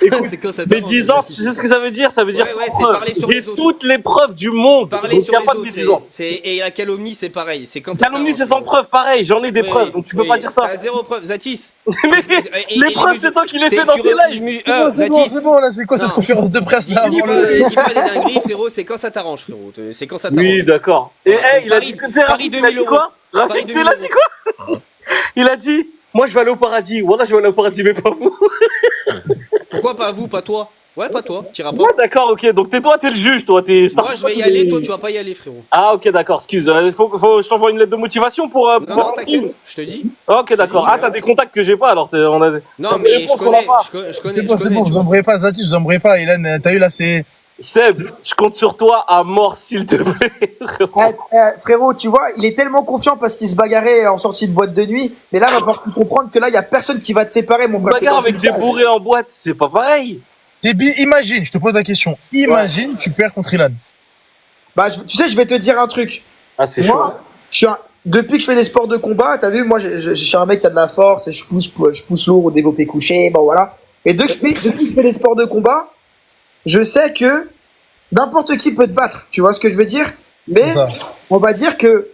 [SPEAKER 2] C'est quand ça
[SPEAKER 7] Mais
[SPEAKER 2] t'arrange.
[SPEAKER 7] 10 ans, tu sais ce que ça veut dire? Ça veut dire
[SPEAKER 2] Ouais,
[SPEAKER 7] sans
[SPEAKER 2] c'est
[SPEAKER 7] preuve.
[SPEAKER 2] parler sur
[SPEAKER 7] J'ai
[SPEAKER 2] les autres.
[SPEAKER 7] toutes les preuves du monde.
[SPEAKER 2] Parler
[SPEAKER 7] Donc,
[SPEAKER 2] sur
[SPEAKER 7] y a
[SPEAKER 2] les
[SPEAKER 7] pas de
[SPEAKER 2] autres,
[SPEAKER 7] médisance.
[SPEAKER 2] et la calomnie, c'est pareil. C'est quand ça
[SPEAKER 7] Calomnie, c'est
[SPEAKER 2] t'arrange.
[SPEAKER 7] sans preuve, pareil. J'en ai des
[SPEAKER 2] Oui,
[SPEAKER 7] preuves, donc tu peux
[SPEAKER 2] oui.
[SPEAKER 7] pas dire ça.
[SPEAKER 2] T'as zéro preuve. Zatis.
[SPEAKER 7] Mais
[SPEAKER 2] Et
[SPEAKER 7] les preuves, c'est toi qui les fais dans tes lives.
[SPEAKER 6] C'est bon, là, c'est quoi cette
[SPEAKER 2] Non.
[SPEAKER 6] conférence de presse là
[SPEAKER 2] Dis
[SPEAKER 6] avant
[SPEAKER 2] pas
[SPEAKER 6] le...
[SPEAKER 2] dis pas des dingueries, frérot, c'est quand ça t'arrange, frérot. C'est quand ça t'arrange.
[SPEAKER 7] Oui, d'accord. Et
[SPEAKER 2] Ouais,
[SPEAKER 7] hey, il a
[SPEAKER 2] Paris-
[SPEAKER 7] dit que c'est
[SPEAKER 2] Paris
[SPEAKER 7] Rafik, il a
[SPEAKER 2] 2000
[SPEAKER 7] dit quoi?
[SPEAKER 2] Paris
[SPEAKER 7] Rafik, tu sais,
[SPEAKER 2] 2000
[SPEAKER 7] il a dit quoi? Il a dit, moi je vais aller au paradis. Voilà, je vais aller au paradis, mais pas vous.
[SPEAKER 2] Pourquoi pas vous, pas toi? Ouais, pas toi, t'iras pas.
[SPEAKER 7] Ouais, d'accord, ok. Donc toi, t'es le juge, toi.
[SPEAKER 2] Moi, je vais y aller, toi, tu vas pas y aller, frérot.
[SPEAKER 7] Ah, ok, d'accord, excuse. Je t'envoie une lettre de motivation pour.
[SPEAKER 2] Non, t'inquiète, je te dis.
[SPEAKER 7] Ok, d'accord. Ah, t'as des contacts que j'ai pas, alors on a.
[SPEAKER 2] Non,
[SPEAKER 7] T'as des
[SPEAKER 2] mais je
[SPEAKER 7] réponses qu'on
[SPEAKER 2] connais,
[SPEAKER 7] a pas.
[SPEAKER 2] je connais.
[SPEAKER 6] C'est bon,
[SPEAKER 2] tu
[SPEAKER 6] vous
[SPEAKER 2] vois.
[SPEAKER 6] embrouillez pas, Zati, vous embrouillez pas, Ilan, t'as eu là, c'est...
[SPEAKER 7] Seb, je compte sur toi à mort, s'il te plaît.
[SPEAKER 5] Frérot, tu vois, il est tellement confiant parce qu'il se bagarrait en sortie de boîte de nuit. Mais là, il va falloir que tu comprendre que là, il y a personne qui va te séparer, mon frère.
[SPEAKER 7] Bagarre avec des bourrés en boîte, c'est pas pareil.
[SPEAKER 6] Imagine, je te pose la question, imagine, tu perds contre Ilan.
[SPEAKER 5] Bah, tu sais, je vais te dire un truc.
[SPEAKER 7] Ah, c'est chaud.
[SPEAKER 5] Moi, depuis que je fais des sports de combat, t'as vu, moi, je suis un mec qui a de la force et je pousse lourd au développé couché, bon voilà. Et depuis que je fais des sports de combat, je sais que n'importe qui peut te battre. Tu vois ce que je veux dire? Mais
[SPEAKER 6] C'est ça.
[SPEAKER 5] on va dire que,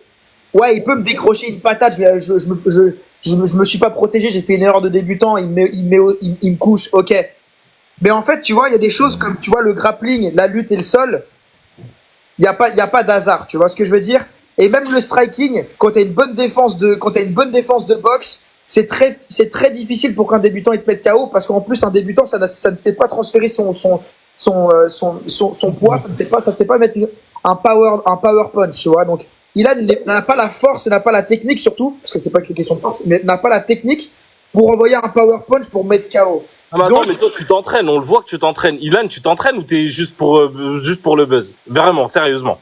[SPEAKER 5] ouais, il peut me décrocher une patate. Je me suis pas protégé, j'ai fait une erreur de débutant, il me couche, ok. Mais en fait, tu vois, il y a des choses comme, tu vois, le grappling, la lutte et le sol, il y a pas d'hasard, tu vois ce que je veux dire? Et même le striking, quand t'as une bonne défense de boxe, c'est très difficile pour qu'un débutant il te mette KO, parce qu'en plus un débutant ça ne sait pas transférer son poids, ça ne sait pas mettre un power punch, tu vois. Donc il n'a pas la force, il n'a pas la technique surtout, parce que c'est pas qu'une question de force, mais il n'a pas la technique pour envoyer un power punch pour mettre KO.
[SPEAKER 7] Ah, mais attends, mais toi, tu t'entraînes, on le voit que tu t'entraînes. Ilan, tu t'entraînes ou t'es juste pour le buzz? Vraiment, sérieusement.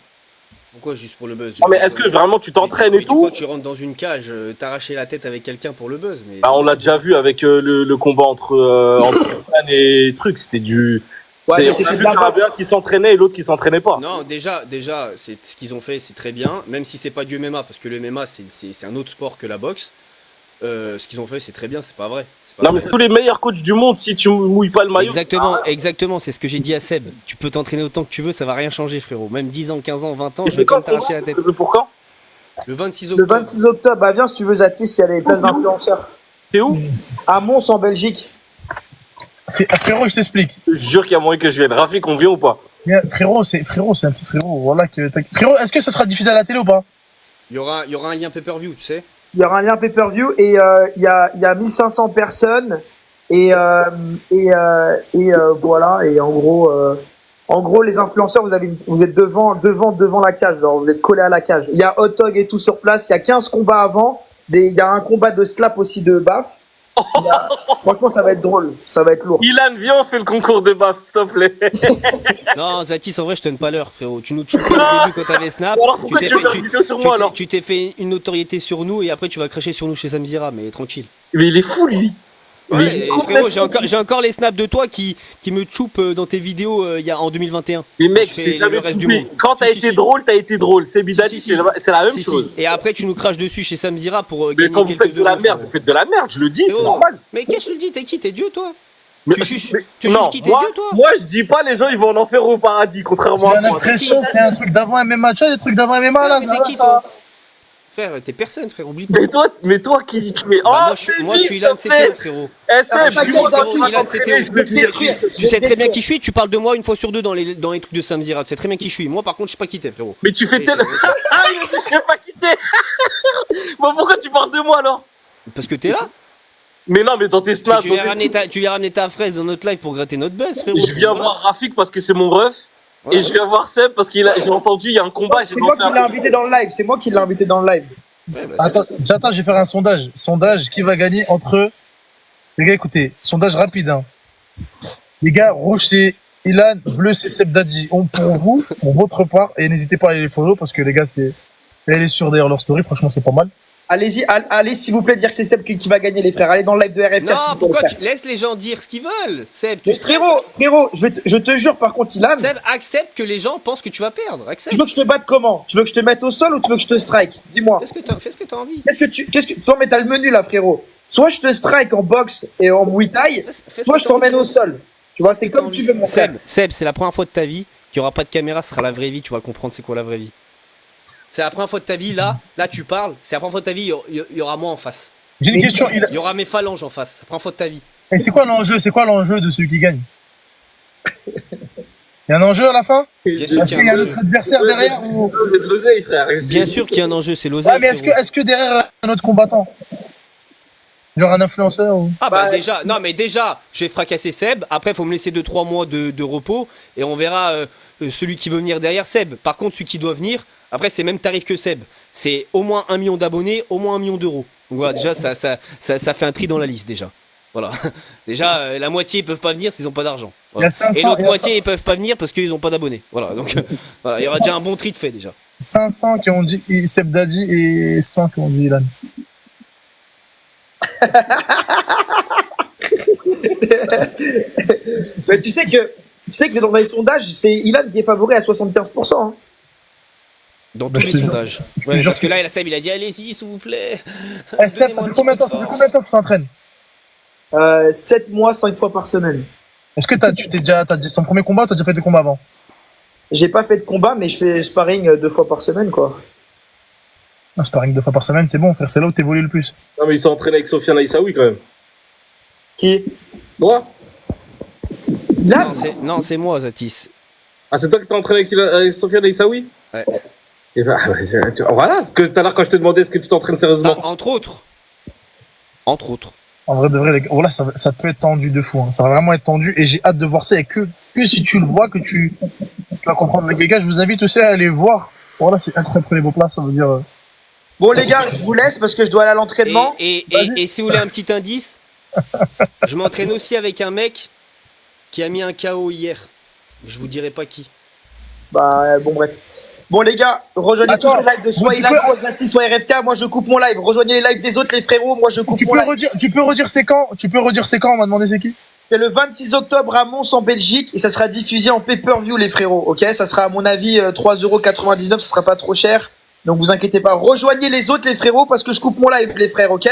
[SPEAKER 2] Pourquoi juste pour le buzz?
[SPEAKER 7] Non, mais est-ce que vraiment tu t'entraînes et
[SPEAKER 2] Tu crois
[SPEAKER 7] tout?
[SPEAKER 2] que tu rentres dans une cage, t'arracher la tête avec quelqu'un pour le buzz, mais...
[SPEAKER 7] Bah, on l'a déjà vu avec le combat entre Ilan et truc, c'était du.
[SPEAKER 5] Ouais, mais
[SPEAKER 7] on
[SPEAKER 5] c'était
[SPEAKER 7] a
[SPEAKER 5] de
[SPEAKER 7] vu
[SPEAKER 5] la
[SPEAKER 7] qu'il y en avait
[SPEAKER 5] boxe.
[SPEAKER 7] un qui s'entraînait et l'autre qui s'entraînait pas.
[SPEAKER 2] Non, déjà, c'est ce qu'ils ont fait, c'est très bien. Même si c'est pas du MMA, parce que le MMA c'est un autre sport que la boxe. Ce qu'ils ont fait, c'est très bien, c'est pas vrai. C'est pas
[SPEAKER 7] Non,
[SPEAKER 2] vrai.
[SPEAKER 7] mais c'est tous les meilleurs coachs du monde, si tu mouilles pas le maillot.
[SPEAKER 2] Exactement, c'est ce que j'ai dit à Seb. Tu peux t'entraîner autant que tu veux, ça va rien changer, frérot. Même 10 ans, 15 ans, 20 ans,
[SPEAKER 7] Et
[SPEAKER 2] je vais
[SPEAKER 7] c'est
[SPEAKER 2] quand
[SPEAKER 7] quand
[SPEAKER 2] même t'arracher la tête.
[SPEAKER 7] Pour quand?
[SPEAKER 2] Le 26
[SPEAKER 5] Le
[SPEAKER 2] octobre.
[SPEAKER 5] 26 octobre, bah viens si tu veux Zatis, il y a les places d'influenceurs.
[SPEAKER 7] T'es où?
[SPEAKER 5] À Mons en Belgique.
[SPEAKER 6] Frérot, je t'explique.
[SPEAKER 7] Je jure qu'il y a moyen que je vienne. Rafik, on vient ou pas?
[SPEAKER 6] Frérot, c'est un petit frérot. Voilà que frérot, est-ce que ça sera diffusé à la télé ou pas?
[SPEAKER 2] Il y aura un lien pay-per-view, tu sais.
[SPEAKER 5] Il y aura un lien pay-per-view et il y a 1500 personnes et voilà, et en gros les influenceurs vous êtes devant la cage, genre vous êtes collés à la cage. Il y a hot dog et tout sur place, il y a 15 combats avant, il y a un combat de slap aussi de baf. Franchement ça va être drôle, ça va être lourd.
[SPEAKER 7] Ilan, viens, on fait le concours de baf, s'il te plaît.
[SPEAKER 2] Non, Zatis, en vrai, je te donne pas l'heure, frérot. Tu nous tues au début quand t'avais Snap.
[SPEAKER 7] Alors pourquoi tu veux faire une vidéo sur moi alors?
[SPEAKER 2] Tu t'es fait une notoriété sur nous et après tu vas cracher sur nous chez Samzira, mais tranquille.
[SPEAKER 7] Mais il est fou, lui.
[SPEAKER 2] Ouais, et frérot, j'ai encore les snaps de toi qui me choupent dans tes vidéos en 2021.
[SPEAKER 7] Mais mec,
[SPEAKER 2] Je fais
[SPEAKER 7] t'es jamais
[SPEAKER 2] le reste du
[SPEAKER 7] coupé.
[SPEAKER 2] monde.
[SPEAKER 7] Quand t'as
[SPEAKER 2] Si,
[SPEAKER 7] été
[SPEAKER 2] si.
[SPEAKER 7] drôle, t'as été drôle. C'est Bidadi,
[SPEAKER 2] Si, si.
[SPEAKER 7] c'est la même
[SPEAKER 2] Si,
[SPEAKER 7] chose.
[SPEAKER 2] si. Et après, tu nous craches dessus chez Samzira pour
[SPEAKER 7] Mais
[SPEAKER 2] gagner
[SPEAKER 7] quand vous
[SPEAKER 2] quelques
[SPEAKER 7] faites de la
[SPEAKER 2] euros,
[SPEAKER 7] merde,
[SPEAKER 2] frérot.
[SPEAKER 7] vous faites de la merde, je le dis, c'est
[SPEAKER 2] Frérot,
[SPEAKER 7] normal.
[SPEAKER 2] Mais qu'est-ce que tu le dis? T'es qui? T'es Dieu, toi?
[SPEAKER 7] Mais,
[SPEAKER 2] Tu juges
[SPEAKER 7] non,
[SPEAKER 2] qui? T'es
[SPEAKER 7] moi,
[SPEAKER 2] Dieu, toi?
[SPEAKER 7] moi je dis pas les gens ils vont en enfer ou au paradis, contrairement
[SPEAKER 6] J'ai
[SPEAKER 7] à toi.
[SPEAKER 6] l'impression que c'est un truc d'avant MMA. Tu vois les trucs d'avant MMA là,
[SPEAKER 2] Mais
[SPEAKER 6] ça
[SPEAKER 2] t'es
[SPEAKER 6] va,
[SPEAKER 2] qui,
[SPEAKER 6] ça
[SPEAKER 2] toi? Frère, t'es personne, frère, oublie pas.
[SPEAKER 7] Mais toi qui dis mais
[SPEAKER 2] Bah, moi, je suis Ilan CTO, frérot.
[SPEAKER 7] SF,
[SPEAKER 5] dis-moi,
[SPEAKER 2] Ilan CTO. Tu sais très bien qui je suis, tu parles de moi une fois sur deux dans les trucs de Samzira. Tu sais très bien qui je suis. Moi, par contre, je sais pas qui t'es, frérot.
[SPEAKER 7] Mais tu fais
[SPEAKER 2] Et
[SPEAKER 7] tel. Ah, il a dit, je sais pas quitter. Bon, pourquoi tu parles de moi alors?
[SPEAKER 2] Parce que t'es là.
[SPEAKER 7] Mais non, mais dans tes snaps.
[SPEAKER 2] Tu viens ramener ta fraise dans notre live pour gratter notre buzz, frérot.
[SPEAKER 7] Je viens voir Rafik parce que c'est mon ref.
[SPEAKER 2] Voilà.
[SPEAKER 7] Et je viens voir Seb parce qu'il a, j'ai entendu, il y a un combat.
[SPEAKER 5] C'est moi qui l'ai invité dans le live, c'est moi qui l'ai invité dans le live.
[SPEAKER 2] Ouais, bah, c'est
[SPEAKER 6] Attends, je vais faire un sondage. Sondage qui va gagner entre. Les gars, écoutez, sondage rapide. Hein. Les gars, rouge c'est Ilan, bleu c'est Seb Dadji. Pour vous, pour votre part, et n'hésitez pas à aller les follow parce que les gars, c'est. Elle est sur d'ailleurs leur story, franchement, c'est pas mal.
[SPEAKER 5] Allez-y, allez s'il vous plaît dire que c'est Seb qui va gagner les frères. Allez dans le live de RFK. s'il
[SPEAKER 2] Non,
[SPEAKER 5] vous
[SPEAKER 2] pourquoi
[SPEAKER 5] plaît.
[SPEAKER 2] tu laisses les gens dire ce qu'ils veulent, Seb?
[SPEAKER 5] Mais frérot, je te jure par contre Ilan,
[SPEAKER 2] Seb, accepte que les gens pensent que tu vas perdre.
[SPEAKER 5] tu
[SPEAKER 2] Accepte.
[SPEAKER 5] veux que je te batte comment? Tu veux que je te mette au sol ou tu veux que je te strike? Dis-moi.
[SPEAKER 2] Fais ce que t'as envie.
[SPEAKER 5] Toi mais t'as le menu là frérot. Soit je te strike en boxe et en muay thai,
[SPEAKER 2] Fais ce
[SPEAKER 5] soit
[SPEAKER 2] que
[SPEAKER 5] je
[SPEAKER 2] t'as envie.
[SPEAKER 5] t'emmène au sol. Tu vois, c'est comme tu veux mon frère.
[SPEAKER 2] Seb, c'est la première fois de ta vie qu'il n'y aura pas de caméra, ce sera la vraie vie, tu vas comprendre c'est quoi la vraie vie. C'est la première fois de ta vie, là tu parles, c'est la première fois de ta vie, il y aura moi en face.
[SPEAKER 6] J'ai une question.
[SPEAKER 2] Il y aura mes phalanges en face, c'est la première fois de ta vie.
[SPEAKER 6] Et c'est quoi l'enjeu? C'est quoi l'enjeu de celui qui gagne? Il y a un enjeu à la fin?
[SPEAKER 2] Bien sûr
[SPEAKER 6] Est-ce
[SPEAKER 2] qu'il
[SPEAKER 6] qu'il
[SPEAKER 2] y
[SPEAKER 6] y
[SPEAKER 2] a
[SPEAKER 6] a
[SPEAKER 2] un
[SPEAKER 6] notre
[SPEAKER 2] enjeu.
[SPEAKER 6] adversaire derrière ou...
[SPEAKER 7] C'est de l'oseille, frère.
[SPEAKER 2] Bien sûr qu'il y a un enjeu, c'est l'oseille.
[SPEAKER 6] Ouais, mais
[SPEAKER 2] frérot.
[SPEAKER 6] est-ce que derrière un autre combattant? Genre un influenceur ou...
[SPEAKER 2] Ah bah déjà, je vais fracasser Seb, après il faut me laisser 2-3 mois de repos, et on verra celui qui veut venir derrière Seb. Par contre, celui qui doit venir, après c'est même tarif que Seb. C'est au moins 1 million d'abonnés, au moins 1 million d'euros. Donc voilà, déjà ça fait un tri dans la liste déjà. Voilà. Déjà, la moitié ils peuvent pas venir s'ils ont pas d'argent. Voilà.
[SPEAKER 6] Il y a 500,
[SPEAKER 2] Et l'autre
[SPEAKER 6] il y a
[SPEAKER 2] moitié ils peuvent pas venir parce qu'ils ont pas d'abonnés. Voilà, donc voilà, il y aura déjà un bon tri de fait déjà.
[SPEAKER 6] 500 qui ont dit Seb Dadji et 100 qui ont dit Ilan.
[SPEAKER 5] Mais tu sais que dans les sondages, c'est Ilan qui est favori à 75%. Hein.
[SPEAKER 2] Dans
[SPEAKER 6] Bah,
[SPEAKER 2] tous
[SPEAKER 6] je
[SPEAKER 2] les
[SPEAKER 6] te jure.
[SPEAKER 2] sondages.
[SPEAKER 6] te
[SPEAKER 2] Ouais,
[SPEAKER 6] jure
[SPEAKER 2] parce que là, Seb, il a dit allez-y, s'il vous plaît.
[SPEAKER 6] Eh, Seb, ça
[SPEAKER 2] Donnez-moi
[SPEAKER 6] fait
[SPEAKER 2] un
[SPEAKER 6] combien de temps
[SPEAKER 2] petit peu de
[SPEAKER 6] ça fait combien de temps que tu t'entraînes?
[SPEAKER 5] 7 mois, 5 fois par semaine.
[SPEAKER 6] Est-ce que t'as dit ton premier combat, t'as déjà fait des combats avant?
[SPEAKER 5] J'ai pas fait de combat, mais je fais sparring 2 fois par semaine, quoi.
[SPEAKER 6] Un sparring 2 fois par semaine, c'est bon, frère, c'est là où t'évolues le plus.
[SPEAKER 7] Non, mais il s'est entraîné avec Sofiane Aïssaoui quand même.
[SPEAKER 5] Qui?
[SPEAKER 7] Toi?
[SPEAKER 5] Là?
[SPEAKER 2] Non, c'est moi, Zatis.
[SPEAKER 7] Ah, c'est toi qui t'es entraîné avec Sofiane Aïssaoui?
[SPEAKER 2] Ouais.
[SPEAKER 7] Et bah, voilà, que tout à l'heure quand je te demandais est-ce que tu t'entraînes sérieusement.
[SPEAKER 2] Ah, entre autres. Entre autres.
[SPEAKER 6] En vrai, de vrai, les gars, voilà, ça peut être tendu de fou. Hein. Ça va vraiment être tendu et j'ai hâte de voir ça. Et que si tu le vois, que tu vas comprendre. Les gars, je vous invite aussi à aller voir. Voilà, c'est incroyable. Prenez vos places, ça veut dire.
[SPEAKER 5] Bon, les gars, je vous laisse parce que je dois aller à l'entraînement.
[SPEAKER 2] Et si vous voulez un petit indice, je m'entraîne aussi avec un mec qui a mis un KO hier. Je vous dirai pas qui.
[SPEAKER 5] Bah, bon, bref. Bon, les gars, rejoignez tous
[SPEAKER 6] Attends,
[SPEAKER 5] les lives de soit
[SPEAKER 6] tu
[SPEAKER 5] Ilan,
[SPEAKER 6] peux-
[SPEAKER 5] soit Zati, soit RFK. Moi, je coupe mon live. Rejoignez les lives des autres, les frérots. Moi, je coupe
[SPEAKER 6] Tu
[SPEAKER 5] mon
[SPEAKER 6] peux
[SPEAKER 5] live.
[SPEAKER 6] redire c'est quand? Tu peux redire c'est quand? On m'a demandé c'est qui?
[SPEAKER 5] C'est le 26 octobre à Mons en Belgique et ça sera diffusé en pay-per-view, les frérots. Ok, ça sera à mon avis 3,99 €. Ça sera pas trop cher. Donc, vous inquiétez pas. Rejoignez les autres, les frérots, parce que je coupe mon live, les frères. Ok.